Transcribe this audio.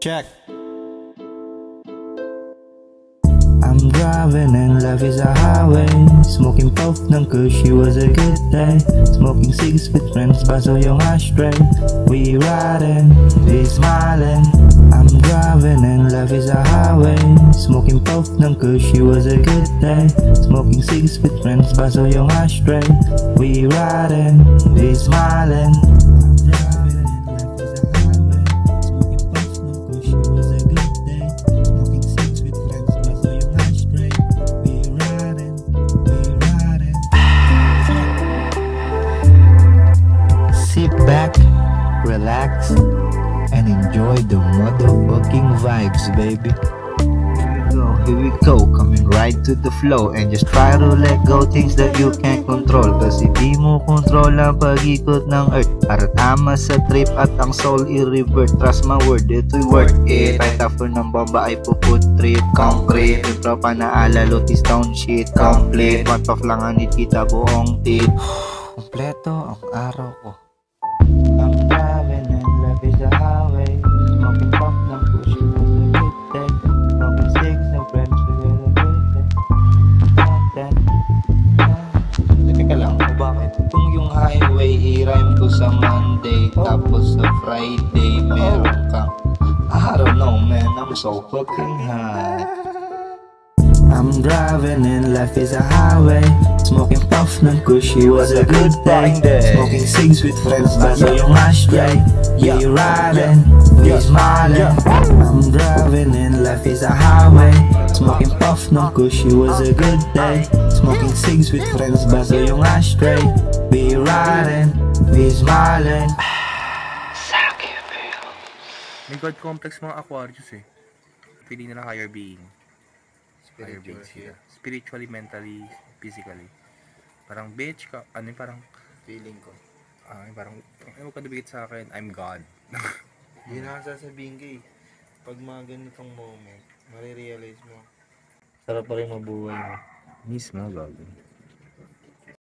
Check. I'm driving and life is a highway. Smoking puff ng kush, it was a good day. Smoking cigs with friends, baso yung ashtray. We riding, we smiling. I'm driving and life is a highway. Smoking puff ng kush, it was a good day. Smoking cigs with friends, baso yung ashtray. We riding, we smiling. Sit back, relax, and enjoy the motherfucking vibes, baby. Here we go, coming right to the flow. And just try to let go things that you can't control. Kasi di mo control ang pag-ikot ng earth. Para tama sa trip at ang soul i-revert. Trust my word, ito'y worth it. Right after ng bomba ay puput trip. Concrete, yung tropa na alalo, stone shit. Complete, one puff lang ang kita buong tip. Kompleto ang araw ko. I'm driving and life is a highway. Smoking puff ng push, it was a good day. Smoking cigs and friends, it was a good day. Teka lang, bakit? Kung yung highway i-rhyme ko sa Monday, tapos sa Friday meron kang I don't know man, I'm so fucking high. I'm driving and life is a highway. Smoking puff ng kush, it was a good day. Smoking cigs with friends, baso yung ashtray. We riding, we smiling. I'm driving and life is a highway. Smoking puff ng kush, it was a good day. Smoking cigs with friends, baso yung ashtray. We riding, we smiling. May God complex mga Aquarius eh. Feeling nila higher being. Higher being sila. Spiritually, mentally, physically. Parang bitch ka, ano yung parang Feeling ko. parang huwag ka dumikit sa akin, I'm God. Yun ang sasabihin ko eh. Pag mga ganitong moment, marirealize mo. Sarap pa rin mabuhay mo. Mismo, God.